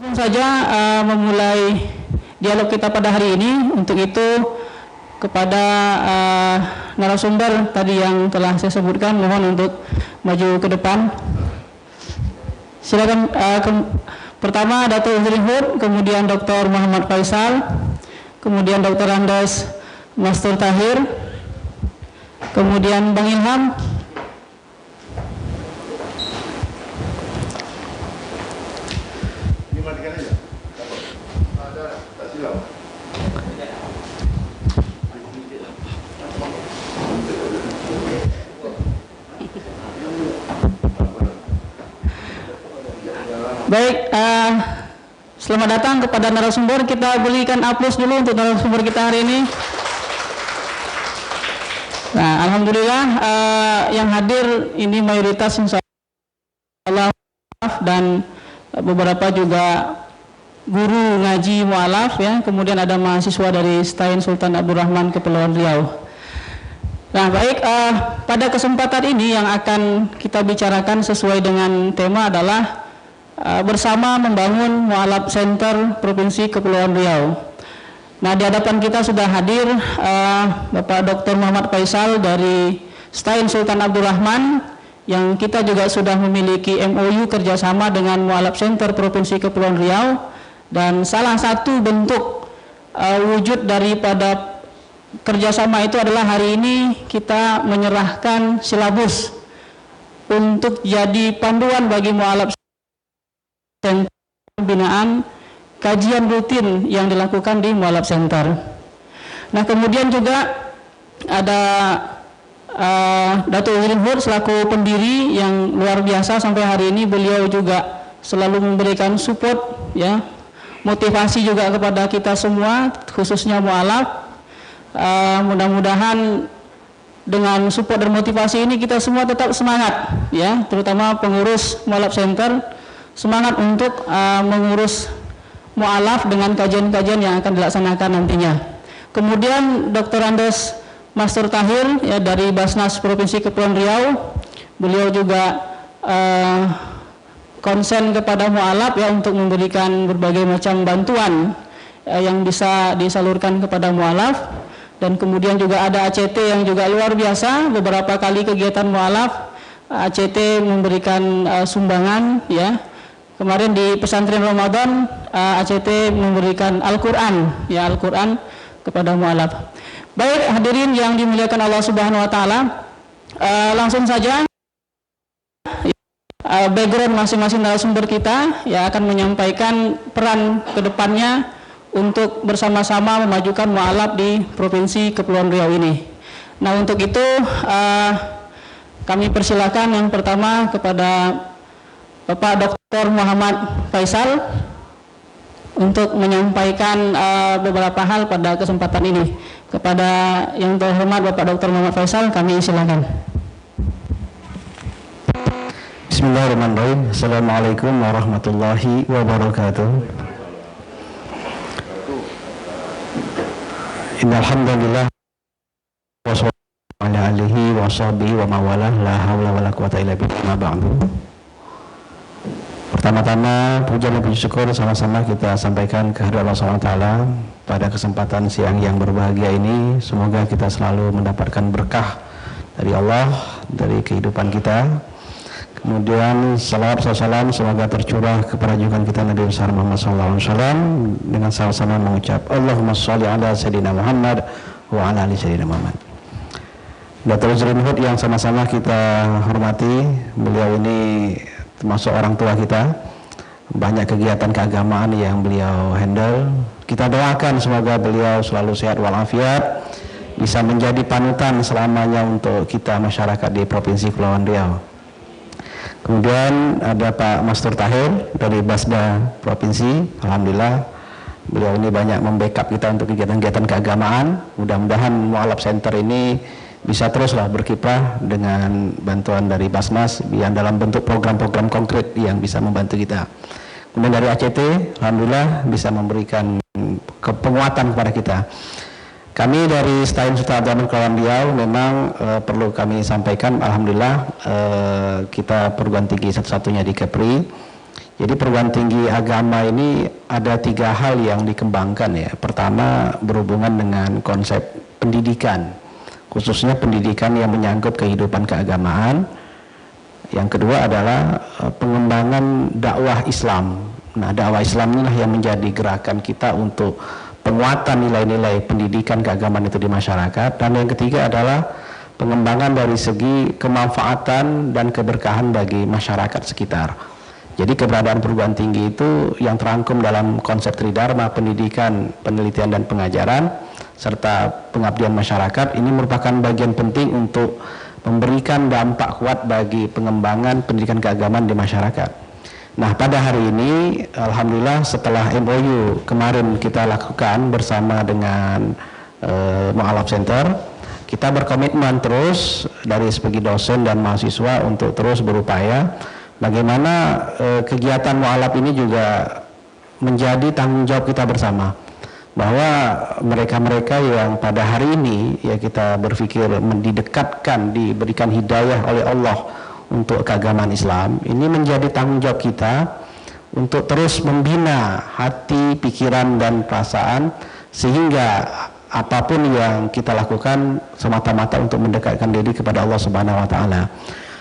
Langsung saja memulai dialog kita pada hari ini. Untuk itu kepada narasumber tadi yang telah saya sebutkan, mohon untuk maju ke depan. Silakan. Pertama Dato' Uzrin Hud, kemudian Dr. Muhammad Faisal, kemudian Dr. Andes Mastur Tahir, kemudian Bang Ilham, baik. Selamat datang kepada narasumber. Kita berikan aplaus dulu untuk narasumber kita hari ini. Nah, alhamdulillah yang hadir ini mayoritas insya Allah dan beberapa juga guru ngaji mu'alaf ya. Kemudian ada mahasiswa dari Stain Sultan Abdurrahman Kepulauan Riau. Nah, baik, pada kesempatan ini yang akan kita bicarakan sesuai dengan tema adalah bersama membangun Mu'alaf Center Provinsi Kepulauan Riau. Nah, di hadapan kita sudah hadir Bapak Dr. Muhammad Faisal dari Stain Sultan Abdurrahman, yang kita juga sudah memiliki MOU kerjasama dengan Mu'alaf Center Provinsi Kepulauan Riau, dan salah satu bentuk wujud daripada kerjasama itu adalah hari ini kita menyerahkan silabus untuk jadi panduan bagi Mu'alaf Center pembinaan kajian rutin yang dilakukan di Mu'alaf Center. Nah, kemudian juga ada Dato' Uzrin Hud selaku pendiri yang luar biasa sampai hari ini. Beliau juga selalu memberikan support ya, motivasi juga kepada kita semua, khususnya Mu'alaf. Mudah-mudahan dengan support dan motivasi ini kita semua tetap semangat ya, terutama pengurus Mu'alaf Center semangat untuk mengurus mu'alaf dengan kajian-kajian yang akan dilaksanakan nantinya. Kemudian Dr. Andes Mastur Tahir ya, dari Basnas Provinsi Kepulauan Riau, beliau juga konsen kepada mu'alaf ya, untuk memberikan berbagai macam bantuan yang bisa disalurkan kepada mu'alaf. Dan kemudian juga ada ACT yang juga luar biasa, beberapa kali kegiatan mu'alaf ACT memberikan sumbangan ya. Kemarin di pesantren Ramadan ACT memberikan Al-Quran ya, Al-Quran kepada mu'alaf. Baik hadirin yang dimuliakan Allah Subhanahu wa taala, langsung saja background masing-masing narasumber kita ya akan menyampaikan peran kedepannya untuk bersama-sama memajukan mu'alaf di Provinsi Kepulauan Riau ini. Nah, untuk itu kami persilakan yang pertama kepada Bapak Dr. Muhammad Faisal untuk menyampaikan beberapa hal pada kesempatan ini. Kepada yang terhormat Bapak Dr. Muhammad Faisal, kami silakan. Bismillahirrahmanirrahim. Assalamualaikum warahmatullahi wabarakatuh. Innal hamdalillah wa sallallahu ala alihi wa sahbihi wa mawalah, la haula wala quwata illa billah, ma ba'du. Pertama-tama puja dan puji syukur sama-sama kita sampaikan kehadirat Allah SWT pada kesempatan siang yang berbahagia ini. Semoga kita selalu mendapatkan berkah dari Allah, dari kehidupan kita. Kemudian salawat salam semoga tercurah kepada junjungan kita Nabi besar Muhammad SAW dengan sama-sama mengucap Allahumma sholli ala sayyidina Muhammad wa ala ali sayyidina Muhammad. Dato' Uzrin Hud yang sama-sama kita hormati, beliau ini termasuk orang tua kita, banyak kegiatan keagamaan yang beliau handle. Kita doakan semoga beliau selalu sehat walafiat, bisa menjadi panutan selamanya untuk kita masyarakat di Provinsi Kepulauan Riau. Kemudian ada Pak Mastur Tahir dari Basda Provinsi. Alhamdulillah beliau ini banyak membackup kita untuk kegiatan-kegiatan keagamaan. Mudah-mudahan Mu'alaf Center ini bisa teruslah berkiprah dengan bantuan dari Basnas yang dalam bentuk program-program konkret yang bisa membantu kita. Kemudian dari ACT, alhamdulillah bisa memberikan penguatan kepada kita. Kami dari Stain Sultan Abdurrahman Kepulauan Riau memang perlu kami sampaikan, alhamdulillah kita perguruan tinggi satu-satunya di Kepri Jadi perguruan tinggi agama ini ada 3 hal yang dikembangkan ya. Pertama berhubungan dengan konsep pendidikan, khususnya pendidikan yang menyangkut kehidupan keagamaan. Yang kedua adalah pengembangan dakwah Islam. Nah, dakwah Islam inilah yang menjadi gerakan kita untuk penguatan nilai-nilai pendidikan keagamaan itu di masyarakat. Dan yang ketiga adalah pengembangan dari segi kemanfaatan dan keberkahan bagi masyarakat sekitar. Jadi keberadaan perguruan tinggi itu yang terangkum dalam konsep Tridharma, pendidikan, penelitian dan pengajaran serta pengabdian masyarakat ini merupakan bagian penting untuk memberikan dampak kuat bagi pengembangan pendidikan keagamaan di masyarakat. Nah, pada hari ini alhamdulillah setelah MOU kemarin kita lakukan bersama dengan Mu'alaf Center, kita berkomitmen terus dari segi dosen dan mahasiswa untuk terus berupaya bagaimana kegiatan Mu'alaf ini juga menjadi tanggung jawab kita bersama, bahwa mereka-mereka yang pada hari ini ya kita berpikir didekatkan, diberikan hidayah oleh Allah untuk keagamaan Islam, ini menjadi tanggung jawab kita untuk terus membina hati, pikiran dan perasaan sehingga apapun yang kita lakukan semata-mata untuk mendekatkan diri kepada Allah Subhanahu wa taala.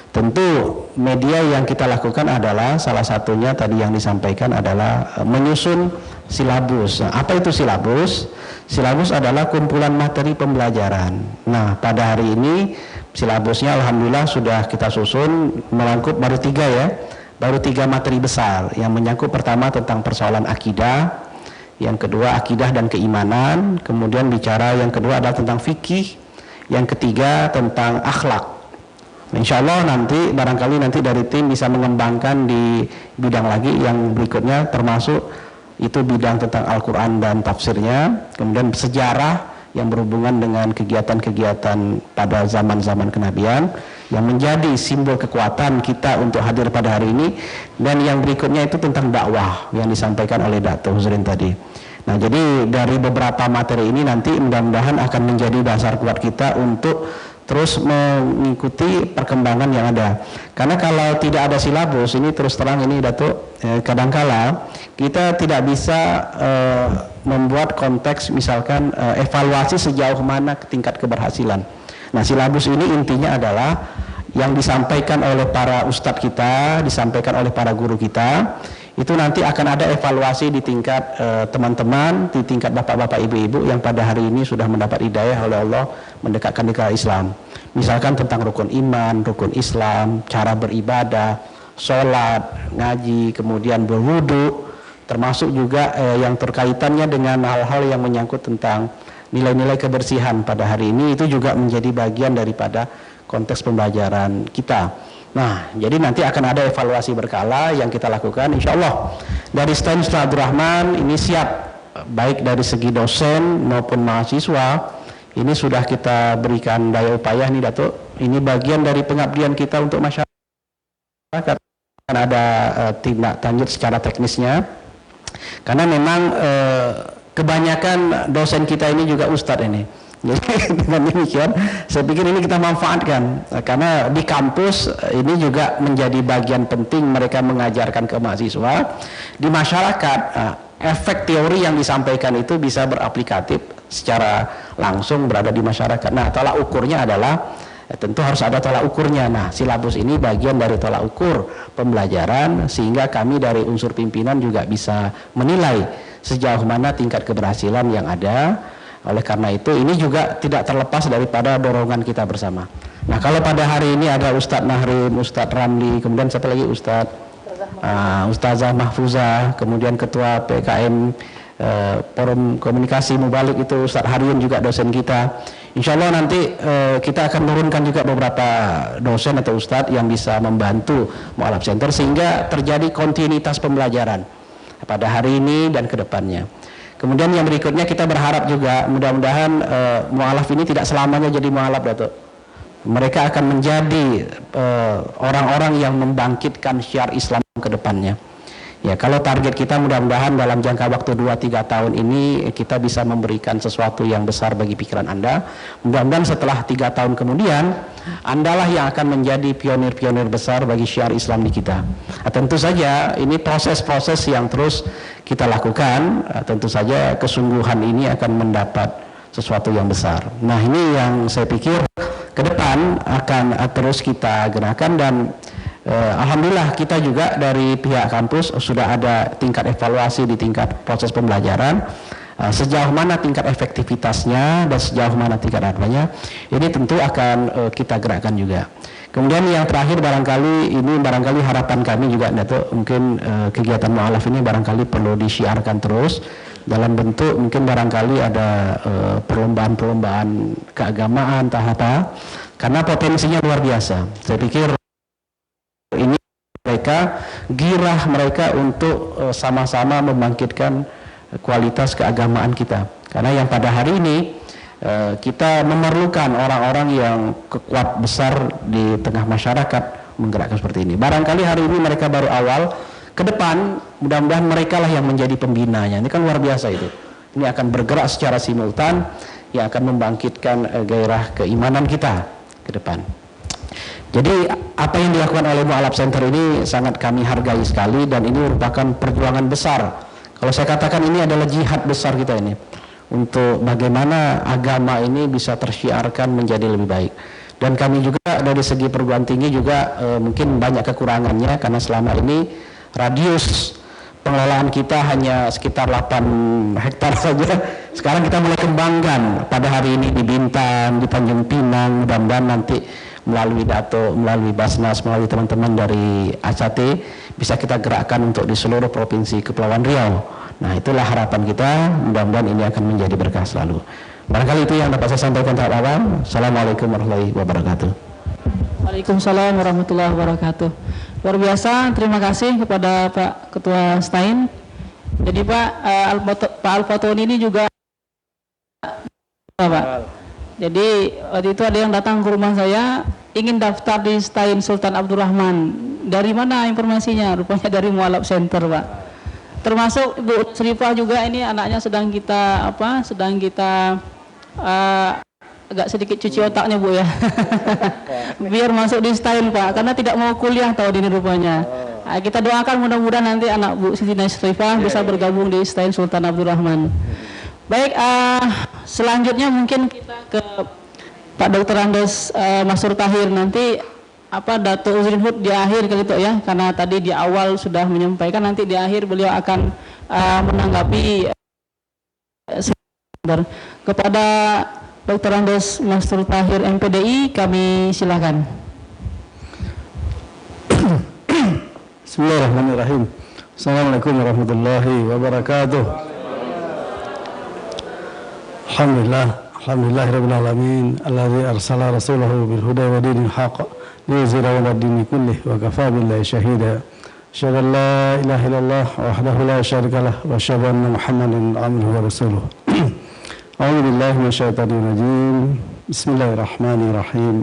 Tentu media yang kita lakukan adalah salah satunya tadi yang disampaikan adalah menyusun silabus. Nah, apa itu silabus? Silabus adalah kumpulan materi pembelajaran. Nah, pada hari ini silabusnya alhamdulillah sudah kita susun melangkup baru 3 ya. Baru 3 materi besar yang menyangkut pertama tentang persoalan akidah, yang kedua akidah dan keimanan, kemudian bicara yang kedua adalah tentang fikih, yang ketiga tentang akhlak. Insya Allah nanti barangkali nanti dari tim bisa mengembangkan di bidang lagi yang berikutnya, termasuk itu bidang tentang Al-Quran dan tafsirnya, kemudian sejarah yang berhubungan dengan kegiatan-kegiatan pada zaman-zaman kenabian yang menjadi simbol kekuatan kita untuk hadir pada hari ini, dan yang berikutnya itu tentang dakwah yang disampaikan oleh Dr. Huzrin tadi. Nah, jadi dari beberapa materi ini nanti mudah-mudahan akan menjadi dasar kuat kita untuk terus mengikuti perkembangan yang ada. Karena kalau tidak ada silabus ini terus terang ini Datuk, kadangkala kita tidak bisa membuat konteks misalkan evaluasi sejauh mana tingkat keberhasilan. Nah, silabus ini intinya adalah yang disampaikan oleh para ustadz kita, disampaikan oleh para guru kita, itu nanti akan ada evaluasi di tingkat teman-teman, di tingkat bapak-bapak ibu-ibu yang pada hari ini sudah mendapat hidayah oleh Allah mendekatkan diri ke Islam. Misalkan tentang rukun iman, rukun Islam, cara beribadah, sholat, ngaji, kemudian berwudu, termasuk juga yang terkaitannya dengan hal-hal yang menyangkut tentang nilai-nilai kebersihan pada hari ini, itu juga menjadi bagian daripada konteks pembelajaran kita. Nah, jadi nanti akan ada evaluasi berkala yang kita lakukan. Insya Allah dari STEM Ustaz Abdurrahman ini siap, baik dari segi dosen maupun mahasiswa. Ini sudah kita berikan daya upaya nih Datuk. Ini bagian dari pengabdian kita untuk masyarakat. Akan ada tindak lanjut secara teknisnya. Karena memang kebanyakan dosen kita ini juga ustadz ini. Jadi dengan demikian saya pikir ini kita manfaatkan, karena di kampus ini juga menjadi bagian penting mereka mengajarkan ke mahasiswa. Di masyarakat efek teori yang disampaikan itu bisa beraplikatif secara langsung berada di masyarakat. Nah, tolak ukurnya adalah tentu harus ada tolak ukurnya. Nah, silabus ini bagian dari tolak ukur pembelajaran sehingga kami dari unsur pimpinan juga bisa menilai sejauh mana tingkat keberhasilan yang ada. Oleh karena itu ini juga tidak terlepas daripada dorongan kita bersama. Nah, kalau pada hari ini ada Ustadz Nahrim, Ustadz Ramli, kemudian satu lagi Ustazah Mahfuzah, kemudian Ketua PKM Forum Komunikasi Mubalik itu Ustadz Haryun juga dosen kita. Insya Allah nanti kita akan menurunkan juga beberapa dosen atau Ustadz yang bisa membantu Mu'alaf Center sehingga terjadi kontinuitas pembelajaran pada hari ini dan ke depannya. Kemudian yang berikutnya kita berharap juga mudah-mudahan Mu'alaf ini tidak selamanya jadi Mu'alaf Datuk. Mereka akan menjadi orang-orang yang membangkitkan syiar Islam ke depannya. Ya, kalau target kita mudah-mudahan dalam jangka waktu 2-3 tahun ini kita bisa memberikan sesuatu yang besar bagi pikiran Anda. Mudah-mudahan setelah 3 tahun kemudian, Andalah yang akan menjadi pionir-pionir besar bagi syiar Islam di kita. Tentu saja ini proses-proses yang terus kita lakukan. Tentu saja kesungguhan ini akan mendapat sesuatu yang besar. Nah, ini yang saya pikir ke depan akan terus kita gerakkan, dan alhamdulillah kita juga dari pihak kampus sudah ada tingkat evaluasi di tingkat proses pembelajaran, sejauh mana tingkat efektivitasnya dan sejauh mana tingkat apanya, ini tentu akan kita gerakkan juga. Kemudian yang terakhir barangkali harapan kami juga, Dato', mungkin kegiatan mu'alaf ini barangkali perlu disiarkan terus dalam bentuk mungkin barangkali ada perlombaan-perlombaan keagamaan entah apa, karena potensinya luar biasa. Saya pikir ini girah mereka untuk sama-sama membangkitkan kualitas keagamaan kita, karena yang pada hari ini kita memerlukan orang-orang yang kuat besar di tengah masyarakat menggerakkan seperti ini. Barangkali hari ini mereka baru awal, ke depan mudah-mudahan mereka lah yang menjadi pembinanya. Ini kan luar biasa itu. Ini akan bergerak secara simultan yang akan membangkitkan gairah keimanan kita ke depan. Jadi apa yang dilakukan oleh Mu'alaf Center ini sangat kami hargai sekali, dan ini merupakan perjuangan besar. Kalau saya katakan ini adalah jihad besar kita ini, untuk bagaimana agama ini bisa tersyiarkan menjadi lebih baik. Dan kami juga dari segi perguruan tinggi juga mungkin banyak kekurangannya, karena selama ini radius pengelolaan kita hanya sekitar 8 hektar saja. Sekarang kita mulai kembangkan, pada hari ini di Bintan, di Tanjung Pinang, mudah-mudahan nanti melalui Dato, melalui Basnas, melalui teman-teman dari ACT bisa kita gerakkan untuk di seluruh provinsi Kepulauan Riau. Nah, itulah harapan kita, mudah-mudahan ini akan menjadi berkah selalu. Barangkali itu yang dapat saya sampaikan tahap awal. Assalamualaikum warahmatullahi wabarakatuh. Waalaikumsalam warahmatullahi wabarakatuh. Luar biasa, terima kasih kepada Pak Ketua Stain. Jadi Pak Al-Fatoni ini juga Pak. Jadi waktu itu ada yang datang ke rumah saya ingin daftar di Stain Sultan Abdurrahman. Dari mana informasinya? Rupanya dari Mu'alaf Center, Pak. Termasuk Ibu Srifah juga, ini anaknya sedang kita agak sedikit cuci otaknya, Bu, ya. Biar masuk di Stain, Pak, karena tidak mau kuliah tahun ini rupanya. Nah, kita doakan mudah-mudahan nanti anak Bu Siti Srifah bisa bergabung di Stain Sultan Abdurrahman. Baik, selanjutnya mungkin kita ke Pak Dr. Andes Masur Tahir. Nanti Dato Uzrin Hud di akhir kali itu ya, karena tadi di awal sudah menyampaikan, nanti di akhir beliau akan menanggapi kepada Dr. Andes Masur Tahir MPDI, kami silakan. Bismillahirrahmanirrahim. Assalamualaikum warahmatullahi wabarakatuh. Alhamdulillahirabbil alamin alladzi arsala rasulahu bil huda wa dinil haqq liyuzhirahu 'ala ad-dini kullih wa kafaa billahi shahida. Asyhadu an la ilaha illallah wahdahu la syarika lah wa asyhadu anna Muhammadan 'abduhu wa rasuluh. A'udzu billahi minasyaitonir rajim. Bismillahirrahmanirrahim.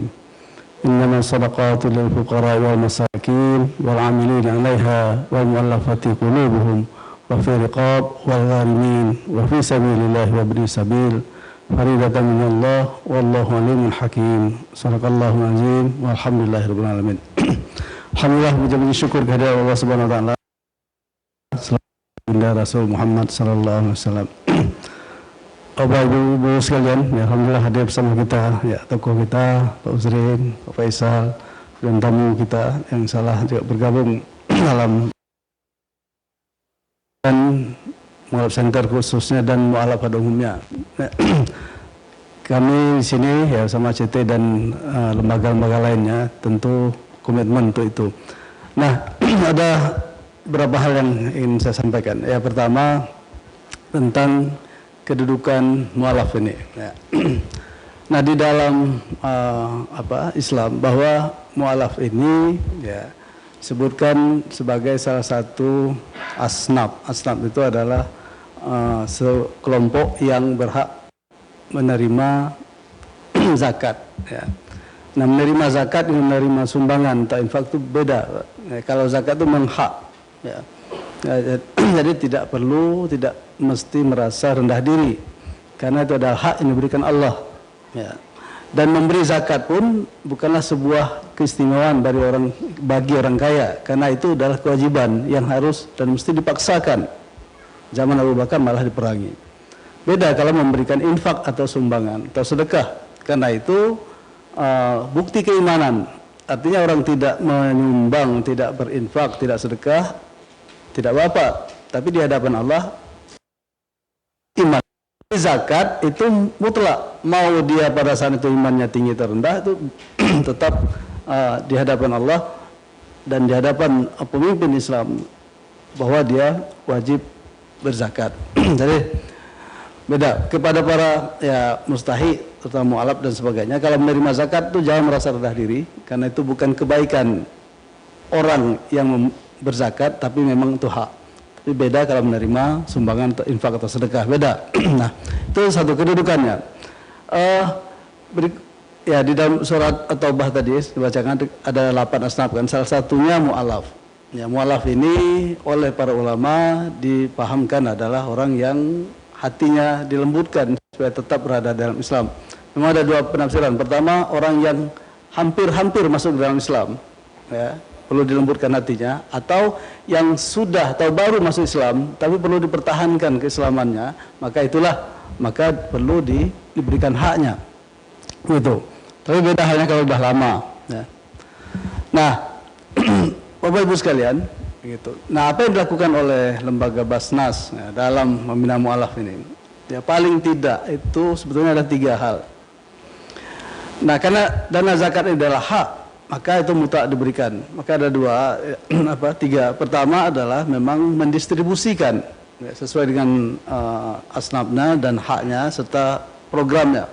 Innamas shadaqatu lil fuqara'i wal masakin wal 'amilina 'alaiha wal mu'allafati qulubuhum wa fi riqab wal gharimin wa fi sabilillahi wa ibni sabil faridatan minallah wallahu alimun hakim. Sadaqallahu azim walhamdulillahirabbil alamin. Alhamdulillah, mengucapkan syukur kehadirat Allah Subhanahu wa taala. Baginda Rasul Muhammad sallallahu alaihi wasallam. Bapak Ibu sekalian, ya, alhamdulillah hadir bersama kita, ya, tokoh kita Pak Uzrin, Pak Faisal, dan tamu kita yang salah juga bergabung dalam dan Mu'alaf Center khususnya dan Mu'alaf pada umumnya. Kami di sini ya sama CT dan lembaga-lembaga lainnya tentu komitmen untuk itu. Nah, ada beberapa hal yang ingin saya sampaikan. Ya, pertama tentang kedudukan mu'alaf ini. Ya. Nah, di dalam Islam bahwa mu'alaf ini ya disebutkan sebagai salah satu asnaf. Asnaf itu adalah sekelompok yang berhak menerima zakat. Ya. Nah, menerima zakat dengan menerima sumbangan atau infak itu beda. Ya, kalau zakat itu menghak. Ya. Ya, jadi tidak mesti merasa rendah diri, karena itu adalah hak yang diberikan Allah. Ya. Dan memberi zakat pun bukanlah sebuah keistimewaan bagi orang kaya, karena itu adalah kewajiban yang harus dan mesti dipaksakan. Zaman Abu Bakar malah diperangi. Beda kalau memberikan infak atau sumbangan atau sedekah, karena itu bukti keimanan. Artinya orang tidak menyumbang, tidak berinfak, tidak sedekah, tidak apa-apa, tapi di hadapan Allah iman. Zakat itu mutlak, mau dia pada saat itu imannya tinggi atau rendah, itu tetap di hadapan Allah dan di hadapan pemimpin Islam bahwa dia wajib berzakat. Jadi beda kepada para ya mustahi, terutama mu'alaf dan sebagainya. Kalau menerima zakat itu jangan merasa rendah diri, karena itu bukan kebaikan orang yang berzakat, tapi memang itu hak. Tapi beda kalau menerima sumbangan atau infak atau sedekah, beda. Nah, itu satu kedudukannya. Ya di dalam surat At-Taubah tadi dibacakan ada 8 asnaf kan, salah satunya mu'alaf. Ya, mu'alaf ini oleh para ulama dipahamkan adalah orang yang hatinya dilembutkan supaya tetap berada dalam Islam. Memang ada 2 penafsiran. Pertama, orang yang hampir-hampir masuk dalam Islam, ya, perlu dilembutkan hatinya, atau yang sudah atau baru masuk Islam tapi perlu dipertahankan keislamannya, maka perlu diberikan haknya. Gitu. Tapi beda halnya kalau sudah lama, ya. Nah, Bapak Ibu sekalian, gitu. Nah, apa yang dilakukan oleh lembaga Basnas ya, dalam membina mu'alaf ini? Ya, paling tidak itu sebetulnya ada 3 hal. Nah, karena dana zakat ini adalah hak, maka itu mutlak diberikan. Maka ada 3. Pertama adalah memang mendistribusikan ya, sesuai dengan asnafnya dan haknya serta programnya.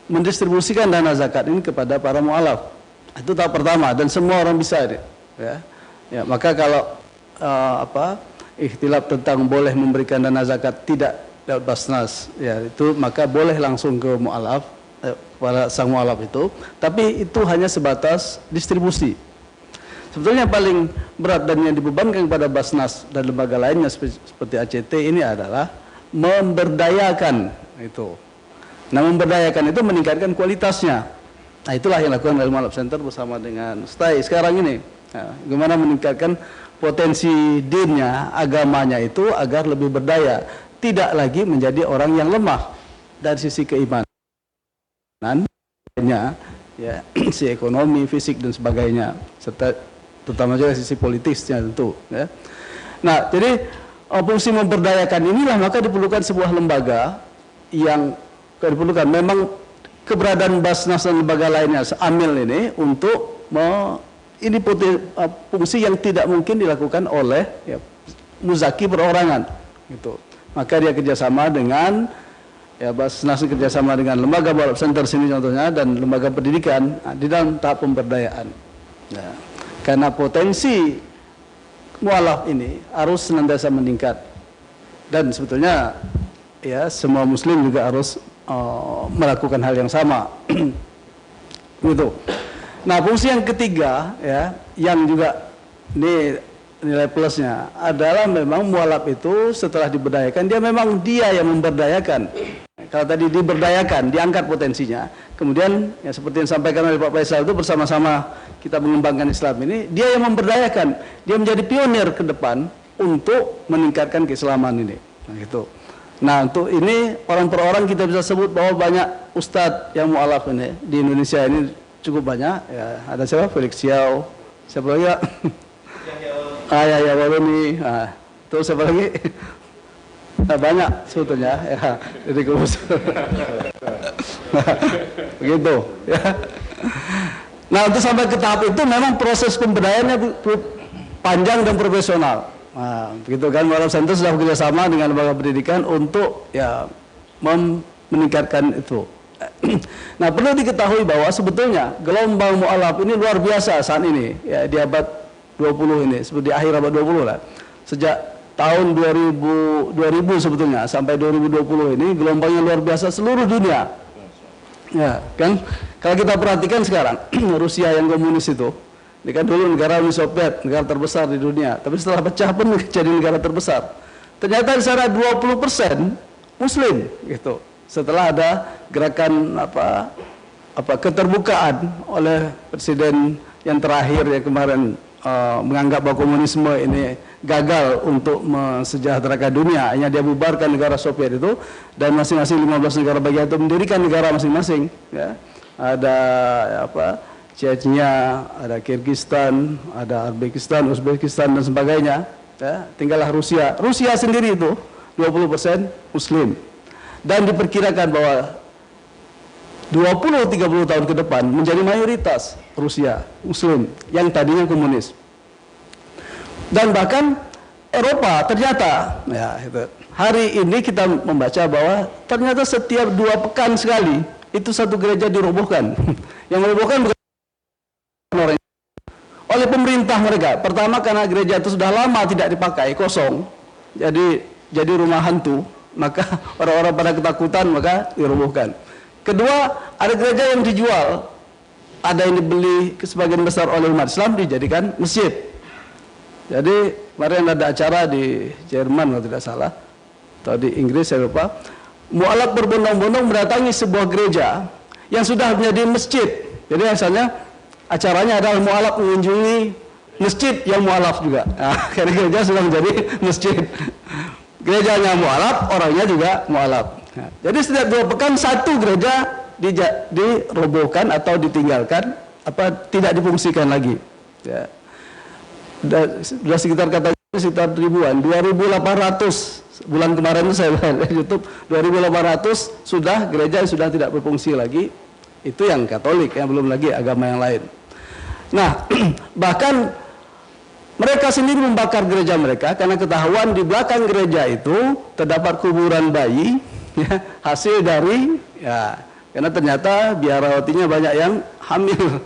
Mendistribusikan dana zakat ini kepada para mu'alaf. Itu tahap pertama dan semua orang bisa ini. Ya. Ya, maka kalau ikhtilaf tentang boleh memberikan dana zakat tidak lewat Basnas, ya itu maka boleh langsung ke mu'alaf, pada sang mu'alaf itu, tapi itu hanya sebatas distribusi. Sebetulnya paling berat dan yang dibebankan kepada Basnas dan lembaga lainnya seperti ACT ini adalah memberdayakan itu. Nah, memberdayakan itu meningkatkan kualitasnya. Nah, itulah yang dilakukan oleh Mu'alaf Center bersama dengan STAI sekarang ini. Nah, bagaimana meningkatkan potensi dinnya, agamanya itu agar lebih berdaya, tidak lagi menjadi orang yang lemah dari sisi keimanan, ya, sisi ekonomi, fisik dan sebagainya, serta terutama juga sisi politisnya tentu. Ya. Nah, jadi fungsi memberdayakan inilah maka diperlukan sebuah lembaga yang diperlukan. Memang keberadaan Basnas dan lembaga lainnya, Amil ini untuk ini fungsi yang tidak mungkin dilakukan oleh ya, muzaki perorangan, gitu. Maka dia kerjasama dengan ya Basnas, kerjasama dengan lembaga Mu'alaf Center sini contohnya dan lembaga pendidikan di dalam tahap pemberdayaan. Ya. Karena potensi mu'alaf ini harus senantiasa meningkat dan sebetulnya ya semua Muslim juga harus melakukan hal yang sama, gitu. Nah, fungsi yang ketiga ya, yang juga ini nilai plusnya adalah memang mu'alaf itu setelah diberdayakan dia yang memberdayakan. Kalau tadi diberdayakan, diangkat potensinya, kemudian ya seperti yang disampaikan oleh Pak Faisal itu bersama-sama kita mengembangkan Islam ini, dia yang memberdayakan, dia menjadi pionir ke depan untuk meningkatkan keislaman ini. Nah, gitu. Nah, untuk ini orang per orang kita bisa sebut bahwa banyak ustadz yang mu'alaf ini di Indonesia ini cukup banyak. Ya, ada siapa? Felix Xiao, siapa lagi? Ya Waluni. Nah, terus siapa lagi? Nah, banyak sebetulnya. Ya, jadi begitu. Ya. Nah, untuk sampai ke tahap itu memang proses pemberdayaannya panjang dan profesional. Nah, begitu kan, Mu'alaf Center sudah bekerjasama dengan lembaga pendidikan untuk ya meningkatkan itu. Nah, perlu diketahui bahwa sebetulnya gelombang mu'alaf ini luar biasa saat ini ya, di abad 20 ini, seperti akhir abad 20 lah. Sejak tahun 2000 sebetulnya sampai 2020 ini gelombangnya luar biasa seluruh dunia. Ya, kan? Kalau kita perhatikan sekarang Rusia yang komunis itu Ini kan dulu negara Uni Soviet, negara terbesar di dunia. Tapi setelah pecah pun jadi negara terbesar. Ternyata di sana 20% Muslim gitu. Setelah ada gerakan keterbukaan oleh presiden yang terakhir yang kemarin menganggap bahwa komunisme ini gagal untuk mensejahterakan dunia, hanya dia bubarkan negara Soviet itu dan masing-masing 15 negara bagian itu mendirikan negara masing-masing. Ya. Ada Chechnya, ada Kyrgyzstan, ada Uzbekistan dan sebagainya. Ya. Tinggallah Rusia. Rusia sendiri itu 20% Muslim. Dan diperkirakan bahwa 20-30 tahun ke depan menjadi mayoritas Rusia Muslim yang tadinya komunis. Dan bahkan Eropa ternyata ya, hari ini kita membaca bahwa ternyata setiap 2 pekan sekali itu satu gereja dirobohkan. Yang merobohkan bukan orang oleh pemerintah mereka. Pertama karena gereja itu sudah lama tidak dipakai, kosong. Jadi rumah hantu, maka orang-orang pada ketakutan maka dirobohkan. Kedua, ada gereja yang dijual, ada yang dibeli sebagian besar oleh umat Islam dijadikan masjid. Jadi kemarin ada acara di Jerman kalau tidak salah, atau di Inggris saya lupa, mualaf berbondong-bondong mendatangi sebuah gereja yang sudah menjadi masjid. Jadi asalnya acaranya adalah mualaf mengunjungi masjid yang mualaf juga. Nah, karena gereja sudah menjadi masjid. Gerejanya mualaf, orangnya juga mualaf. Nah, jadi setiap 2 pekan satu gereja dirobohkan atau ditinggalkan, tidak difungsikan lagi. Ya. Sudah sekitar ribuan, 2.800 bulan kemarin itu saya lihat di YouTube, 2.800 sudah gereja yang sudah tidak berfungsi lagi. Itu yang Katolik, ya, belum lagi agama yang lain. Nah, bahkan mereka sendiri membakar gereja mereka karena ketahuan di belakang gereja itu terdapat kuburan bayi, ya, hasil dari, ya, karena ternyata biarawatinya banyak yang hamil,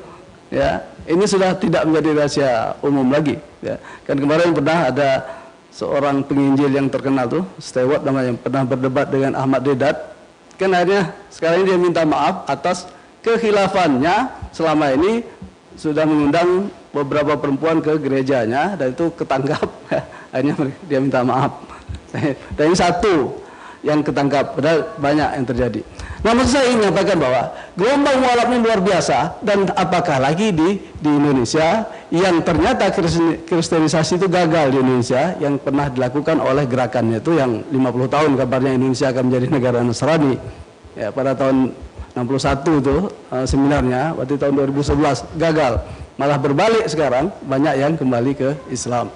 ya. Ini sudah tidak menjadi rahasia umum lagi, ya. Kan kemarin pernah ada seorang penginjil yang terkenal tuh, Stewart namanya, yang pernah berdebat dengan Ahmad Deedat. Kan akhirnya sekarang dia minta maaf atas kekhilafannya selama ini sudah mengundang beberapa perempuan ke gerejanya dan itu ketangkap. Akhirnya dia minta maaf. Dan ini satu yang ketangkap, padahal banyak yang terjadi. Nah, maksud saya ingin menyampaikan bahwa gelombang mualaf ini luar biasa, dan apakah lagi di Indonesia yang ternyata kristenisasi itu gagal di Indonesia, yang pernah dilakukan oleh gerakannya itu yang 50 tahun kabarnya Indonesia akan menjadi negara Nasrani. Ya, pada tahun 61 itu seminarnya, waktu tahun 2011 gagal, malah berbalik sekarang banyak yang kembali ke Islam.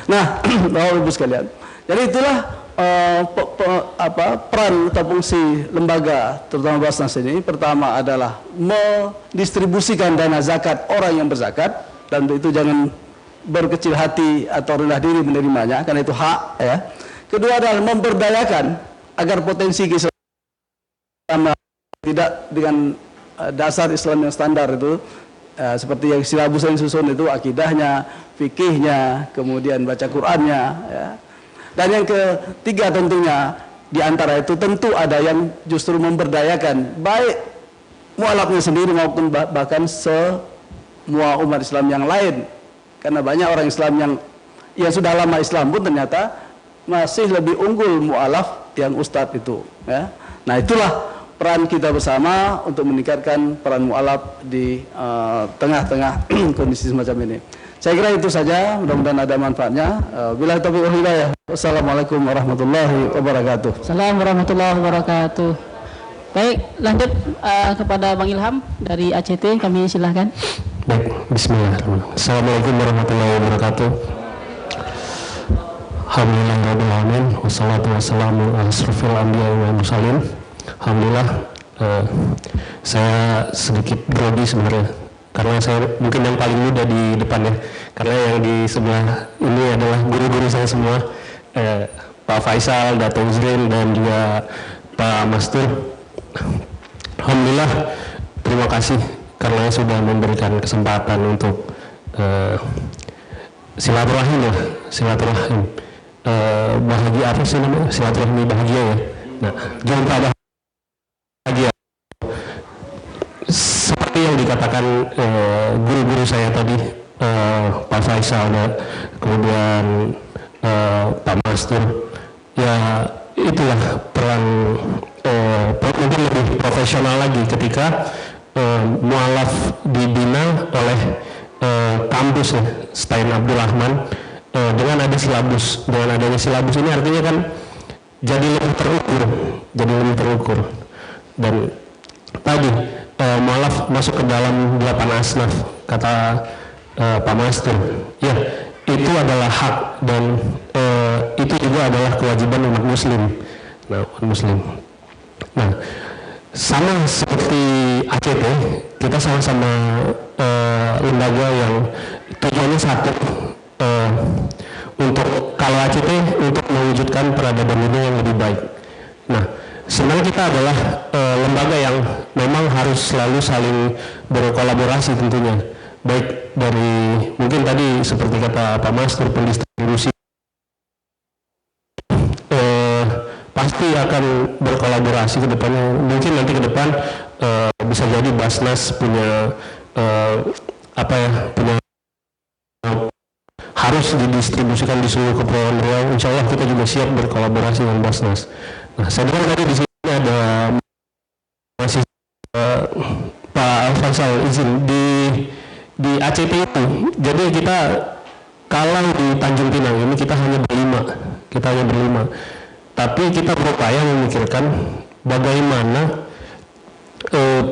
Nah, Bapak Ibu sekalian, jadi itulah peran atau fungsi lembaga terutama Basnas ini. Pertama adalah mendistribusikan dana zakat orang yang berzakat, dan untuk itu jangan berkecil hati atau rendah diri menerimanya karena itu hak, ya. Kedua adalah memberdayakan agar potensi Islam tidak dengan dasar Islam yang standar itu, seperti yang silabus yang disusun itu, akidahnya, fikihnya, kemudian baca Qur'annya, ya. Dan yang ketiga tentunya di antara itu tentu ada yang justru memberdayakan baik mualafnya sendiri maupun bahkan semua umat Islam yang lain, karena banyak orang Islam yang sudah lama Islam pun ternyata masih lebih unggul mualaf yang ustadz itu, ya. Nah, itulah peran kita bersama untuk meningkatkan peran mualaf di tengah-tengah kondisi semacam ini. Saya kira itu saja, mudah-mudahan ada manfaatnya. Bila taufiq wal hidayah. Wassalamualaikum warahmatullahi wabarakatuh. Assalamualaikum warahmatullahi wabarakatuh. Baik, lanjut kepada Bang Ilham dari ACT, kami silahkan. Baik, bismillahirrahmanirrahim. Assalamualaikum warahmatullahi wabarakatuh. Alhamdulillahirabbil alamin, wassalatu wassalamu ala asrofil anbiya wal mursalin. Alhamdulillah, saya sedikit grogi sebenarnya, karena saya mungkin yang paling muda di depan, ya. Karena yang di sebelah ini adalah guru-guru saya semua, Pak Faisal, Dato' Uzrin, dan juga Pak Mastur. Alhamdulillah, terima kasih karena sudah memberikan kesempatan untuk silaturahim, ya, silaturahim. Bahagia apa sih namanya? Silaturahmi bahagia, ya. Nah, jumpa bahagia. Seperti yang dikatakan guru-guru saya tadi, Pak Faisal dan kemudian Pak Mastur, ya itulah peran mungkin lebih profesional lagi ketika mualaf dibina oleh kampus ya, Stein Abdul Rahman, dengan ada silabus. Dengan adanya silabus ini artinya kan jadi lebih terukur, dan tadi mualaf masuk ke dalam 8 asnaf kata Pak Mastur, ya itu adalah hak dan itu juga adalah kewajiban umat muslim. Nah, sama seperti ACT, kita sama-sama lembaga yang tujuannya satu, untuk kalau ACT untuk mewujudkan peradaban dunia yang lebih baik. Nah, sebenarnya kita adalah lembaga yang memang harus selalu saling berkolaborasi tentunya, baik dari mungkin tadi seperti kata Pak Mastur, pendistribusi pasti akan berkolaborasi ke depannya. Mungkin nanti ke depan bisa jadi Basnas punya punya harus didistribusikan di seluruh kepulauan Riau. Insya Allah kita juga siap berkolaborasi dengan Basnas. Nah, saya dengar tadi di sini ada masih Pak Faisal izin di ACT itu. Jadi kita kalau di Tanjung Pinang ini kita hanya berlima. Tapi kita berupaya memikirkan bagaimana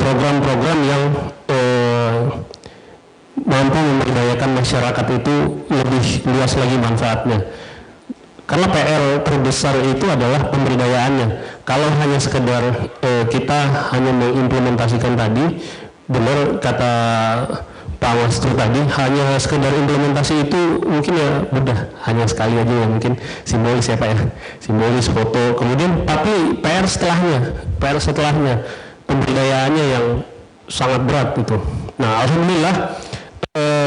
program-program yang mampu memberdayakan masyarakat itu lebih luas lagi manfaatnya. Karena PR terbesar itu adalah pemberdayaannya. Kalau hanya sekedar kita hanya mengimplementasikan tadi, benar kata Pak Mastur tadi, hanya sekedar implementasi itu mungkin ya udah hanya sekali aja ya, mungkin simbolis ya Pak ya, simbolis foto, kemudian tapi PR setelahnya pemberdayaannya yang sangat berat itu. Nah, alhamdulillah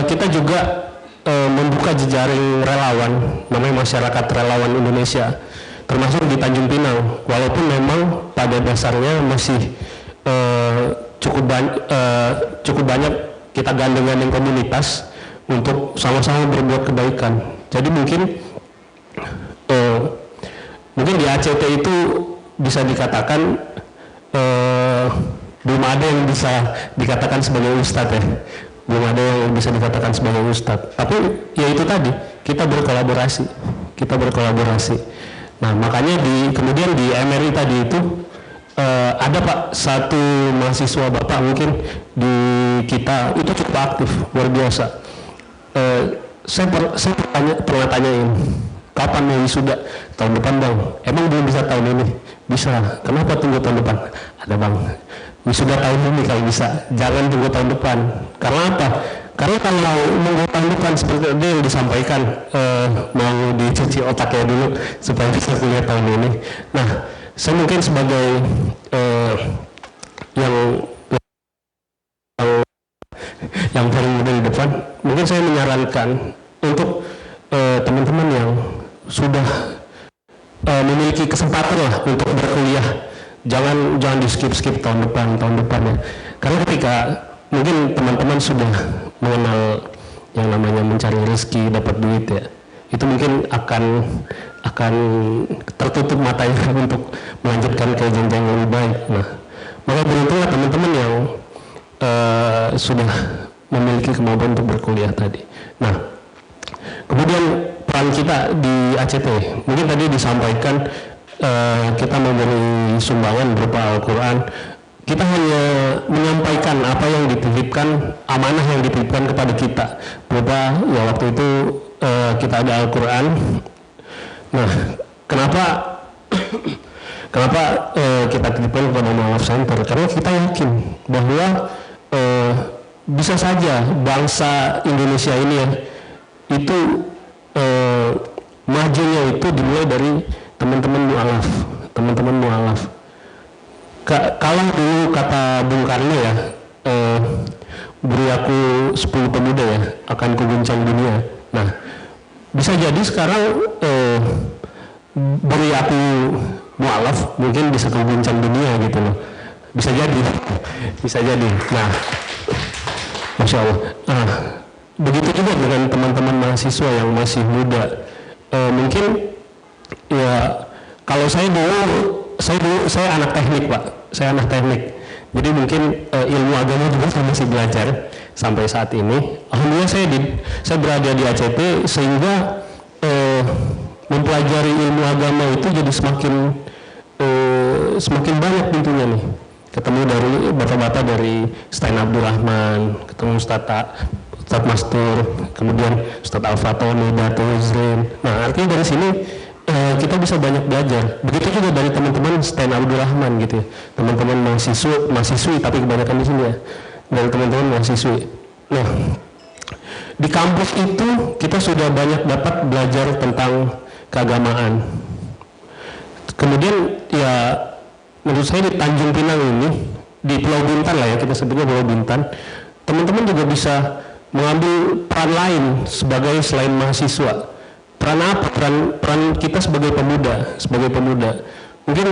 kita juga membuka jejaring relawan, namanya Masyarakat Relawan Indonesia, termasuk di Tanjung Pinang, walaupun memang pada dasarnya masih cukup banyak kita gandeng-gandeng komunitas untuk sama-sama berbuat kebaikan. Jadi mungkin di ACT itu bisa dikatakan belum ada yang bisa dikatakan sebagai ustadz ya, belum ada yang bisa dikatakan sebagai ustadz. Tapi ya itu tadi, kita berkolaborasi. Nah, makanya kemudian di MRI tadi itu ada Pak satu mahasiswa Bapak mungkin di kita itu cukup aktif, luar biasa. Saya pernah tanyain, kapan mau wisuda? Tahun depan Bang. Emang belum bisa tahun ini? Bisa. Kenapa tunggu tahun depan? Ada Bang, wisuda tahun ini kalau bisa, jangan tunggu tahun depan. Karena apa? Karena kalau nunggu tahun depan seperti tadi yang disampaikan, mau dicuci otaknya dulu supaya bisa kuliah tahun ini. Nah, saya mungkin sebagai yang paling muda di depan, mungkin saya menyarankan untuk teman-teman yang sudah memiliki kesempatan lah untuk berkuliah, jangan di skip tahun depan ya. Karena ketika mungkin teman-teman sudah mengenal yang namanya mencari rezeki, dapat duit ya, itu mungkin akan tertutup matanya untuk melanjutkan ke jenjang yang lebih baik. Nah, maka beruntunglah teman-teman yang sudah memiliki kemampuan untuk berkuliah tadi. Nah, kemudian peran kita di ACT, mungkin tadi disampaikan kita memberi sumbangan berupa Al-Quran. Kita hanya menyampaikan apa yang dititipkan, amanah yang dititipkan kepada kita berupa ya waktu itu kita ada Al-Quran. Nah, kenapa kita titipkan kepada Mualaf Center? Karena kita yakin bahwa bisa saja bangsa Indonesia ini ya, itu majunya itu dimulai dari teman-teman mualaf. Kalau dulu kata Bung Karno ya, beri aku 10 pemuda ya, akan kuguncang dunia. Nah, bisa jadi sekarang beri aku mualaf, mungkin bisa kuguncang dunia gitu loh. Bisa jadi. Nah, Masya Allah. begitu juga dengan teman-teman mahasiswa yang masih muda. Mungkin ya kalau saya anak teknik Pak, saya anak teknik. Jadi mungkin ilmu agama juga saya masih belajar sampai saat ini. Alhamdulillah saya berada di ACT sehingga mempelajari ilmu agama itu jadi semakin banyak pintunya nih. Ketemu dari bapak-bapak dari Stein Abdurrahman, ketemu Ustadz Mastur, kemudian Ustadz Al-Fatoni, Dato Uzrin. Nah artinya dari sini kita bisa banyak belajar. Begitu juga dari teman-teman Stein Abdurrahman gitu ya, teman-teman mahasiswi tapi kebanyakan di sini ya, dari teman-teman mahasiswi. Nah di kampus itu kita sudah banyak dapat belajar tentang keagamaan. Kemudian ya menurut saya di Tanjung Pinang ini, di Pulau Bintan lah ya, kita sebutnya Pulau Bintan, teman-teman juga bisa mengambil peran lain sebagai selain mahasiswa. Peran apa? Peran kita sebagai pemuda. Mungkin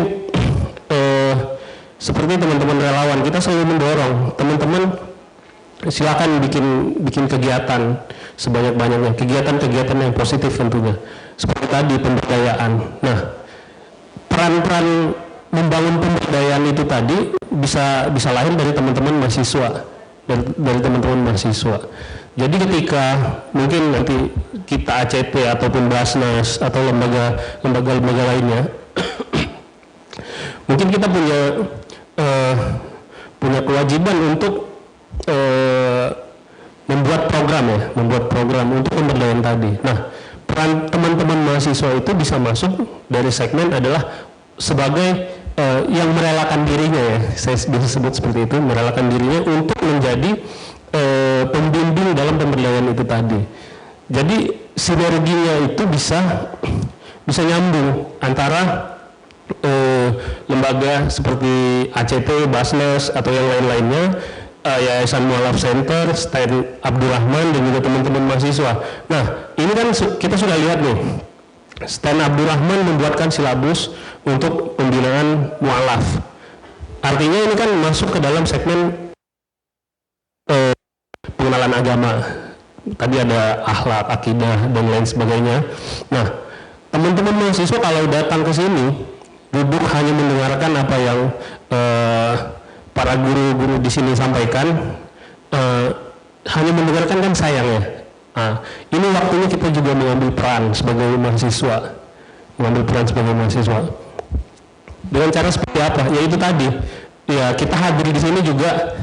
seperti teman-teman relawan, kita selalu mendorong teman-teman silakan bikin kegiatan sebanyak-banyaknya, kegiatan-kegiatan yang positif tentunya. Seperti tadi pemberdayaan. Nah, peran-peran membangun pemberdayaan itu tadi bisa lahir dari teman-teman mahasiswa, dari teman-teman mahasiswa. Jadi ketika mungkin nanti kita ACT ataupun Basnas atau lembaga-lembaga lainnya, mungkin kita punya kewajiban untuk membuat program untuk pemberdayaan tadi. Nah, peran teman-teman mahasiswa itu bisa masuk dari segmen adalah sebagai yang merelakan dirinya ya, saya bisa sebut seperti itu, merelakan dirinya untuk menjadi pembimbing dalam pemberdayaan itu tadi. Jadi sinerginya itu bisa nyambung antara lembaga seperti ACT, Basnas atau yang lain-lainnya, Yayasan Mu'alaf Center, Stein Abdurrahman dan juga teman-teman mahasiswa. Nah, ini kan kita sudah lihat nih, Stein Abdurrahman membuatkan silabus untuk pembinaan mu'alaf. Artinya ini kan masuk ke dalam segmen pengenalan agama. Tadi ada akhlak, akidah dan lain sebagainya. Nah, teman-teman mahasiswa kalau datang ke sini duduk hanya mendengarkan apa yang para guru-guru di sini sampaikan, hanya mendengarkan kan sayang ya. Nah, ini waktunya kita juga mengambil peran sebagai mahasiswa, dengan cara seperti apa? Ya itu tadi, ya kita hadir di sini juga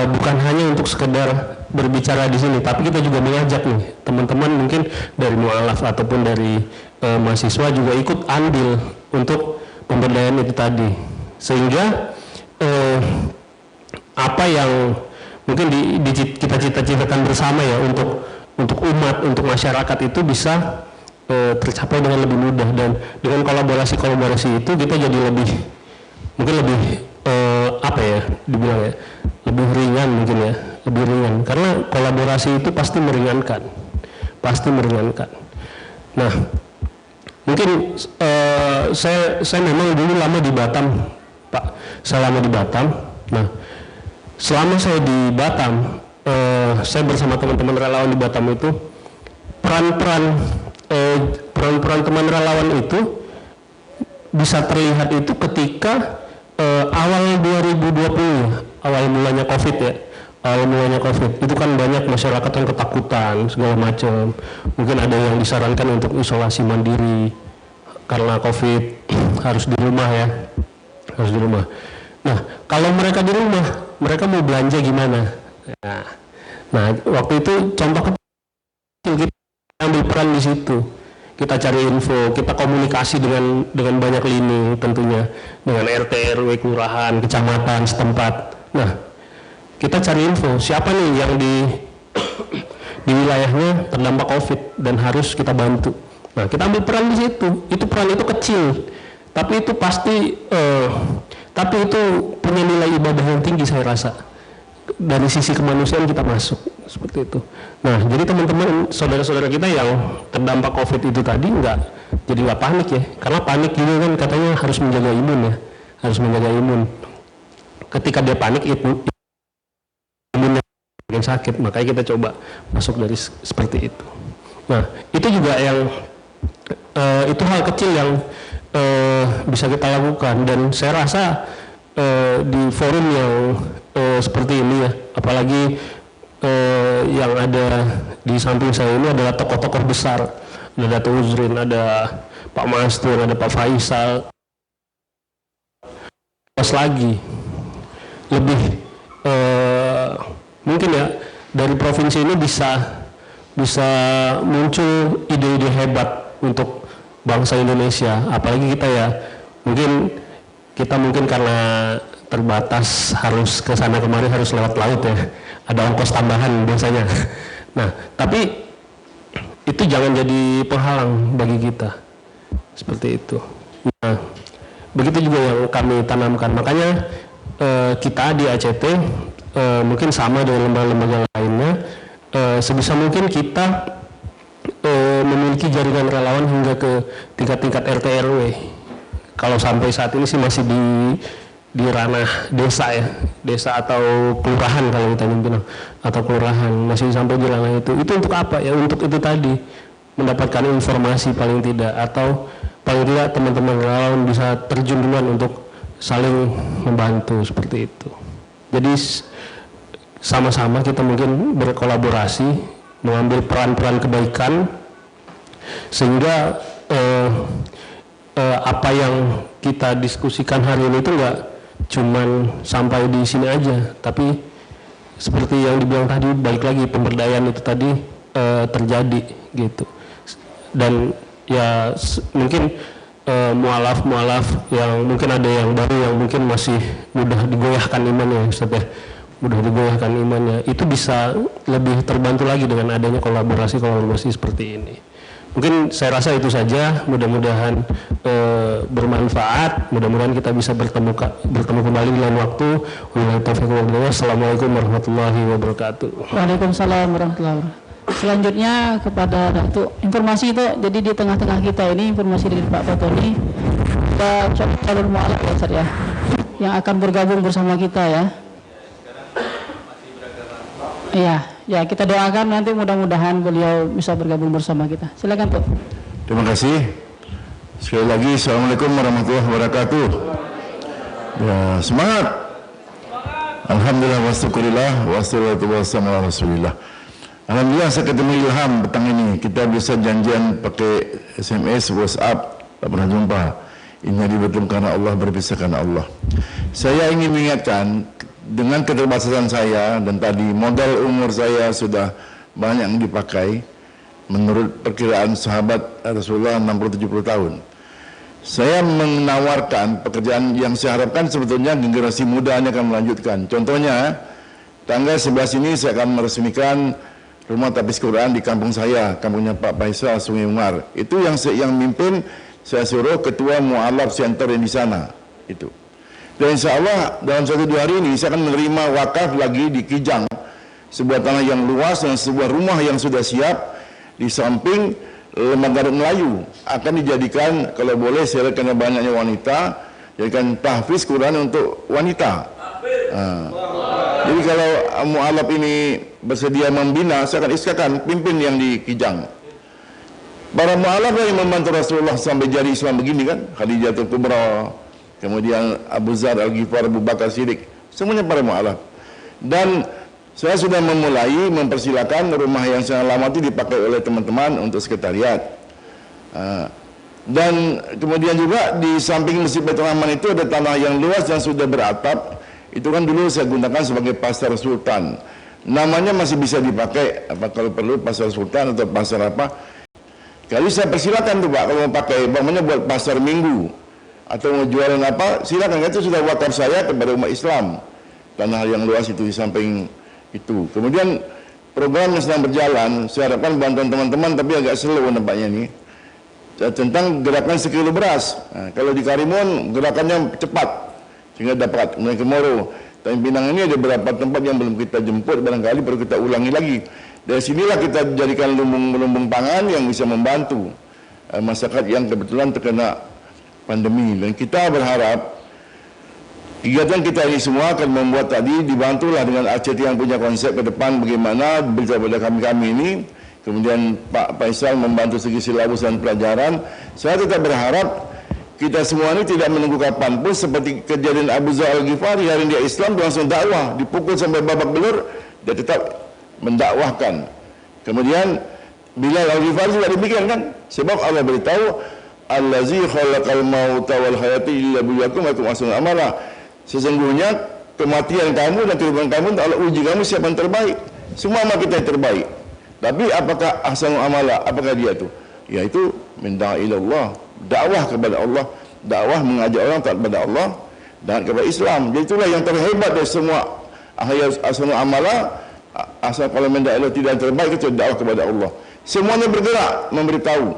bukan hanya untuk sekedar berbicara di sini, tapi kita juga mengajak nih teman-teman mungkin dari mu'alaf ataupun dari mahasiswa juga ikut andil untuk pemberdayaan itu tadi, sehingga apa yang mungkin kita cita-citakan bersama ya untuk umat, untuk masyarakat itu bisa tercapai dengan lebih mudah, dan dengan kolaborasi itu kita jadi lebih apa ya dibilang ya, lebih ringan mungkin ya, lebih ringan karena kolaborasi itu pasti meringankan. Nah, mungkin saya memang dulu lama di Batam, Pak. Saya lama di Batam. Nah, selama saya di Batam, saya bersama teman-teman relawan di Batam itu, peran-peran teman relawan itu bisa terlihat itu ketika awal 2020, awal mulanya COVID ya. Itu kan banyak masyarakat yang ketakutan segala macam. Mungkin ada yang disarankan untuk isolasi mandiri karena COVID, harus di rumah ya. Nah, kalau mereka di rumah, mereka mau belanja gimana? Nah, waktu itu contoh kecil, kita ambil peran di situ. Kita cari info, kita komunikasi dengan banyak lini tentunya, dengan RT, RW, kelurahan, kecamatan setempat. Nah, kita cari info siapa nih yang di wilayahnya terdampak COVID dan harus kita bantu. Nah, kita ambil peran di situ. Peran itu kecil, tapi itu pasti tapi itu punya nilai ibadah yang tinggi, saya rasa. Dari sisi kemanusiaan kita masuk seperti itu. Nah, jadi teman-teman, saudara-saudara kita yang terdampak COVID itu tadi nggak panik ya, karena panik juga kan katanya harus menjaga imun. Ketika dia panik, imunnya sakit, makanya kita coba masuk dari seperti itu. Nah, itu juga yang itu hal kecil yang bisa kita lakukan, dan saya rasa di forum yang seperti ini ya, apalagi yang ada di samping saya ini adalah tokoh-tokoh besar, ada Dato' Uzrin, ada Pak Mastur, ada Pak Faisal, pas lagi lebih mungkin ya dari provinsi ini bisa muncul ide-ide hebat untuk bangsa Indonesia, apalagi kita ya mungkin karena terbatas harus ke sana kemari, harus lewat laut ya, ada ongkos tambahan biasanya. Nah, tapi itu jangan jadi penghalang bagi kita seperti itu. Nah, begitu juga yang kami tanamkan, makanya kita di ACT mungkin sama dengan lembaga-lembaga lainnya, sebisa mungkin kita memiliki jaringan relawan hingga ke tingkat-tingkat RT RW. Kalau sampai saat ini sih masih di ranah desa ya, desa atau kelurahan kalau kita bilang, atau kelurahan, masih sampai di ranah itu. Itu untuk apa ya? Untuk itu tadi, mendapatkan informasi paling tidak, atau paling tidak teman-teman relawan bisa terjun duluan untuk saling membantu seperti itu. Jadi sama-sama kita mungkin berkolaborasi, mengambil peran-peran kebaikan, sehingga apa yang kita diskusikan hari ini itu nggak cuman sampai di sini aja, tapi seperti yang dibilang tadi, balik lagi pemberdayaan itu tadi terjadi gitu. Dan ya mungkin mualaf yang mungkin ada yang baru yang mungkin masih mudah digoyahkan imannya, Ustaz ya, mudah digoyahkan imannya, itu bisa lebih terbantu lagi dengan adanya kolaborasi seperti ini. Mungkin saya rasa itu saja, mudah-mudahan bermanfaat, mudah-mudahan kita bisa bertemu kembali di lain waktu. Wabillahi taufiq wal hidayah. Assalamualaikum warahmatullahi wabarakatuh. Waalaikumsalam warahmatullahi wabarakatuh. Selanjutnya kepada Datuk, informasi itu jadi di tengah-tengah kita ini, informasi dari Pak Fatoni, ada calon mualaf ya Ustaz ya, yang akan bergabung bersama kita ya. Ya kita doakan nanti mudah-mudahan beliau bisa bergabung bersama kita. Silakan Pak. Terima kasih. Sekali lagi Assalamualaikum warahmatullahi wabarakatuh. Ya, semangat. Alhamdulillah wa syukurillah wassalatu wassalamu ala rasulillah. Alhamdulillah saya ketemu Ilham petang ini. Kita bisa janjian pakai SMS, WhatsApp, tak pernah jumpa. Ini dibetul karena Allah, berpisah karena Allah. Saya ingin mengingatkan, dengan keterbatasan saya dan tadi modal umur saya sudah banyak yang dipakai, menurut perkiraan sahabat Rasulullah 60-70 tahun. Saya menawarkan pekerjaan yang saya harapkan sebetulnya generasi muda hanya akan melanjutkan. Contohnya, tanggal 11 ini saya akan meresmikan rumah tapis Quran di kampung saya, kampungnya Pak Faisal, Sungai Umar. Itu yang mimpin saya suruh ketua Mu'alaf Center yang di sana. Itu. Dan insya Allah dalam 1-2 hari ini saya akan menerima wakaf lagi di Kijang, sebuah tanah yang luas dan sebuah rumah yang sudah siap di samping lembaga Melayu, akan dijadikan, kalau boleh saya karena banyaknya wanita, jadikan tahfiz Quran untuk wanita. Jadi kalau mu'alaf ini bersedia membina, saya akan iskakan pimpin yang di Kijang. Para mu'alaf yang membantu Rasulullah sampai jadi Islam begini kan, Khadijatul Kubra, kemudian Abu Zar Al-Ghifar, Abu Bakar Siddiq, semuanya para mu'alaf. Dan saya sudah memulai mempersilakan rumah yang saya lama itu dipakai oleh teman-teman untuk sekretariat. Dan kemudian juga di samping Masjid Baitur Rahman itu ada tanah yang luas yang sudah beratap. Itu kan dulu saya gunakan sebagai pasar sultan. Namanya masih bisa dipakai, apa kalau perlu pasar sultan atau pasar apa. Kali saya persilakan tuh Pak, kalau mau pakai, umpamanya buat pasar minggu atau mau jualan apa, silakan. Itu sudah wakaf saya kepada umat Islam. Tanah yang luas itu di samping itu. Kemudian program yang sedang berjalan, saya harapkan bantuan teman-teman, tapi agak slow nampaknya ini, tentang gerakan sekilo beras. Nah, kalau di Karimun gerakannya cepat sehingga dapat. Kemudian ke Moro, tapi Pinang ini ada beberapa tempat yang belum kita jemput, barangkali perlu kita ulangi lagi. Dari sinilah kita jadikan lumbung-lumbung pangan yang bisa membantu masyarakat yang kebetulan terkena pandemi. Dan kita berharap Kegiatan kita ini semua akan membuat tadi dibantulah dengan RCT yang punya konsep ke depan bagaimana berita pada kami ini. Kemudian Pak Faisal membantu segi silabus dan pelajaran. Saya tetap berharap kita semua ini tidak menunggu kapan pun seperti kejadian Abu Zar Al-Ghifari, hari dia Islam dia langsung dakwah, dipukul sampai babak belur, dia tetap mendakwahkan. Kemudian Bilal Al-Ghifari juga demikian kan, sebab Allah beritahu allazi khalaqal mauta wal hayata illa liyabluwakum ayyukum ahsanu amala. Sesungguhnya kematian kamu dan kehidupan kamu Allah uji kamu siapa yang terbaik. Semua amal kita yang terbaik. Tapi apakah ahsanu amala? Apakah dia itu? Yaitu minda'a ilallah, dakwah kepada Allah, dakwah mengajak orang kepada Allah dan kepada Islam. Jadi itulah yang terhebat dari semua ahsanu amala. Asal kalau minda'a ilallah tidak yang terbaik itu dakwah kepada Allah. Semuanya bergerak memberitahu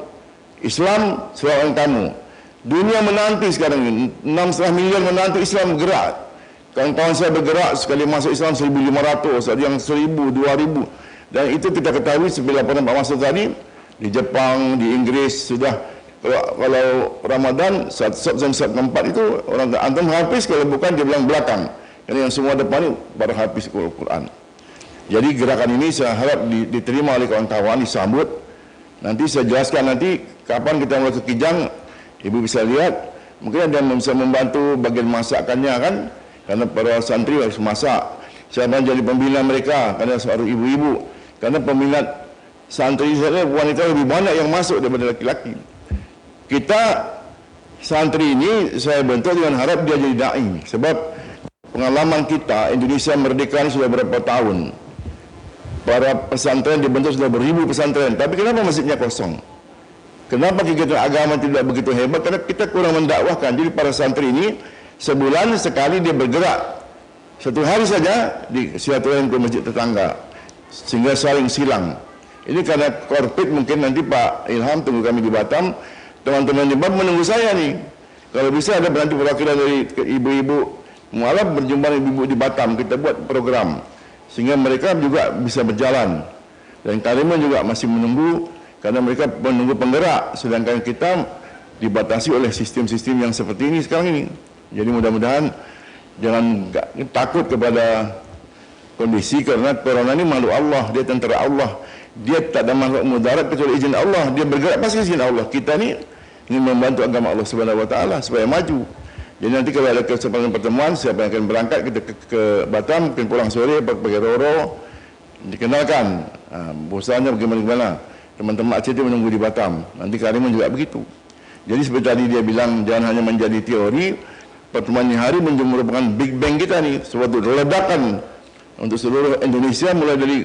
Islam selain kamu. Dunia menanti sekarang ini 6,5 miliar menanti Islam bergerak. Kawan-kawan saya bergerak sekali masuk Islam 1.500, ada yang 1.000, 2.000. Dan itu kita ketahui sebelah laporan Pak Masud tadi, di Jepang, di Inggris sudah kalau Ramadan saat keempat itu orang antum hafiz, kalau bukan dia bilang belakang. Karena yang semua depan ini baru hafiz Al-Quran. Jadi gerakan ini saya harap diterima oleh kawan-kawan, disambut. Nanti saya jelaskan nanti kapan kita mulai ke Kijang. Ibu bisa lihat, mungkin ada yang bisa membantu bagian masakannya kan, karena para santri harus masak. Siapa yang jadi pembina mereka, karena seorang ibu-ibu. Karena peminat santri saya wanita lebih banyak yang masuk daripada laki-laki. Kita santri ini saya bentuk dengan harap dia jadi da'i. Sebab pengalaman kita, Indonesia merdeka ini sudah berapa tahun. Para pesantren dibentuk sudah beribu pesantren, tapi kenapa masjidnya kosong? Kenapa kegiatan agama tidak begitu hebat? Karena kita kurang mendakwahkan. Jadi para santri ini sebulan sekali dia bergerak. Satu hari saja di silaturahim ke masjid tetangga, sehingga saling silang. Ini karena korpit mungkin nanti Pak Ilham tunggu kami di Batam. Teman-teman di Batam menunggu saya nih. Kalau bisa ada nanti perwakilan dari ibu-ibu mualaf berjumpa ibu-ibu di Batam. Kita buat program sehingga mereka juga bisa berjalan. Dan Karimun juga masih menunggu. Karena mereka menunggu penggerak, sedangkan kita dibatasi oleh sistem-sistem yang seperti ini sekarang ini. Jadi mudah-mudahan jangan takut kepada kondisi, karena corona ini makhluk Allah, dia tentara Allah, dia tak ada makhluk mudarat kecuali izin Allah, dia bergerak pasti izin Allah. Kita ini ingin membantu agama Allah Subhanahu Wa Taala supaya maju. Jadi nanti kalau ada kesempatan pertemuan, siapa yang akan berangkat kita ke Batam, mungkin pulang sore pakai Roro, dikenalkan bosannya bagaimana. Teman-teman RCT menunggu di Batam. Nanti Karimun juga begitu. Jadi seperti tadi dia bilang, jangan hanya menjadi teori. Pertemuan ini hari merupakan Big Bang kita nih, suatu ledakan untuk seluruh Indonesia, mulai dari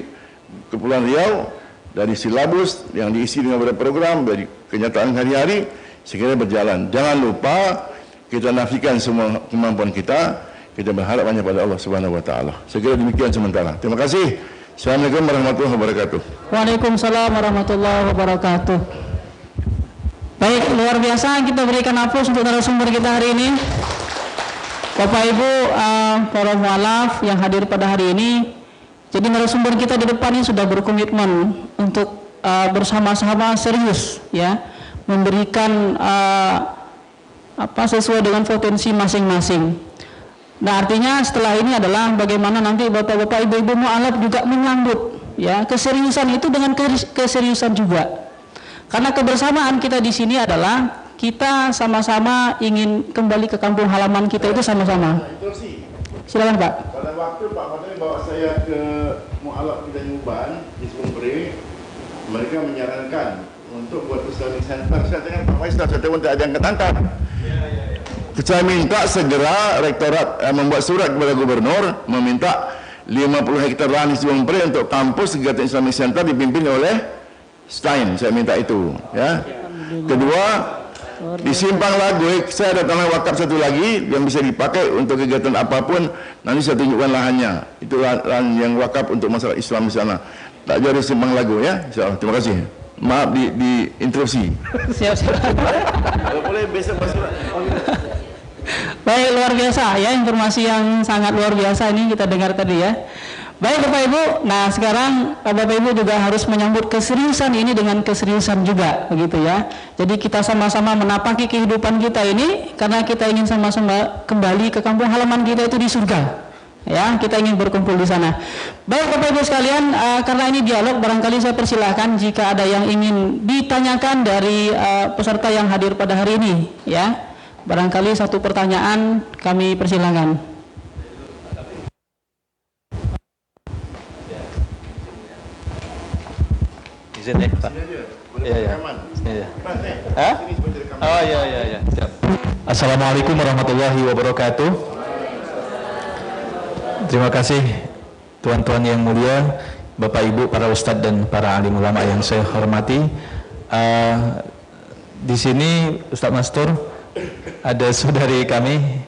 Kepulauan Riau, dari silabus yang diisi dengan beberapa program, dari kenyataan hari-hari, segera berjalan. Jangan lupa kita nafikan semua kemampuan kita berharap hanya pada Allah Subhanahu Wa Taala. Segera demikian sementara. Terima kasih. Assalamualaikum warahmatullahi wabarakatuh. Waalaikumsalam warahmatullahi wabarakatuh. Baik, luar biasa kita berikan aplaus untuk narasumber kita hari ini. Bapak Ibu, para mualaf yang hadir pada hari ini. Jadi narasumber kita di depan ini sudah berkomitmen untuk bersama-sama serius ya, memberikan sesuai dengan potensi masing-masing. Nah, artinya setelah ini adalah bagaimana nanti bapak-bapak, ibu-ibu mualaf juga menyambut ya keseriusan itu dengan keseriusan juga. Karena kebersamaan kita di sini adalah kita sama-sama ingin kembali ke kampung halaman kita itu sama-sama. Silakan Pak. Pada waktu Pak Fatani bawa saya ke mualaf kita Nyuban di Sumbere, mereka menyarankan untuk buat Islamic Center. Saya dengan Pak Faisal, saya tahu tidak ada yang ketangkap. Saya minta segera rektorat membuat surat kepada gubernur meminta 50 hektar lahan di Sumbere untuk kampus kegiatan Islamic Center dipimpin oleh Stein. Saya minta itu ya. Kedua, di Simpang Lagu saya ada tanah wakaf satu lagi yang bisa dipakai untuk kegiatan apapun. Nanti saya tunjukkan lahannya. Itu lahan yang wakaf untuk masalah Islam di sana. Tak jauh di Simpang Lagu ya. Insyaallah. Terima kasih. Maaf di interupsi. Siap-siap. Kalau boleh besok masuk. Baik, luar biasa ya, informasi yang sangat luar biasa ini kita dengar tadi ya. Baik Bapak Ibu, nah sekarang Bapak Ibu juga harus menyambut keseriusan ini dengan keseriusan juga, begitu ya. Jadi kita sama-sama menapaki kehidupan kita ini karena kita ingin sama-sama kembali ke kampung halaman kita itu di surga. Ya, kita ingin berkumpul di sana. Baik Bapak Ibu sekalian, karena ini dialog, barangkali saya persilahkan jika ada yang ingin ditanyakan dari peserta yang hadir pada hari ini, ya. Barangkali satu pertanyaan kami persilahkan. Izin ya Pak. Iya. Hah? Oh iya. Siap. Assalamualaikum warahmatullahi wabarakatuh. Terima kasih tuan-tuan yang mulia, Bapak Ibu, para ustadz dan para alim ulama yang saya hormati. Di sini Ustadz Mastur ada saudari kami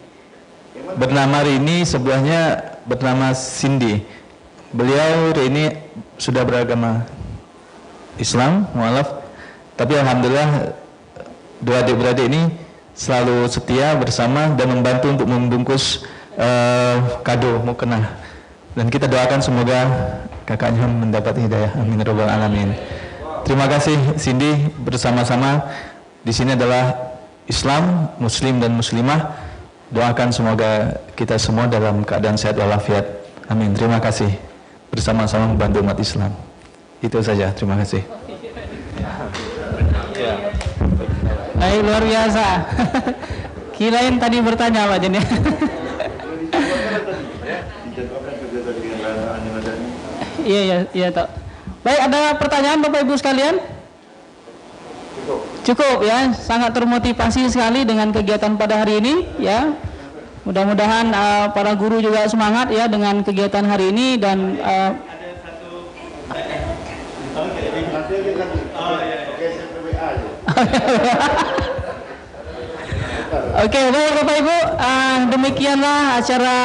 bernama Rini, sebelahnya bernama Cindy. Beliau Rini sudah beragama Islam, mualaf, tapi alhamdulillah dua adik-beradik ini selalu setia bersama dan membantu untuk membungkus kado mukena, dan kita doakan semoga kakaknya mendapat hidayah, amin robbal alamin. Terima kasih Cindy, bersama-sama di sini adalah Islam, Muslim dan Muslimah. Doakan semoga kita semua dalam keadaan sehat walafiat, amin. Terima kasih, bersama-sama membantu umat Islam. Itu saja, terima kasih. Baik, luar biasa. Kirain tadi bertanya Pak Jen ya. Iya Tok. Baik, ada pertanyaan Bapak Ibu sekalian? Cukup ya, sangat termotivasi sekali dengan kegiatan pada hari ini ya. Mudah-mudahan para guru juga semangat ya dengan kegiatan hari ini dan Oke, baik Bapak Ibu, demikianlah acara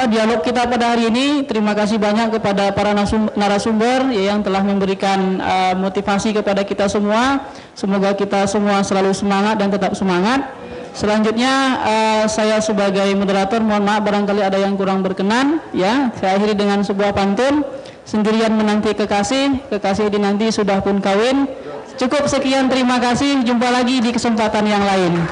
dialog kita pada hari ini. Terima kasih banyak kepada para narasumber yang telah memberikan motivasi kepada kita semua. Semoga kita semua selalu semangat dan tetap semangat. Selanjutnya saya sebagai moderator mohon maaf barangkali ada yang kurang berkenan ya. Saya akhiri dengan sebuah pantun. Sendirian menanti kekasih, kekasih dinanti sudah pun kawin. Cukup sekian, terima kasih. Jumpa lagi di kesempatan yang lain.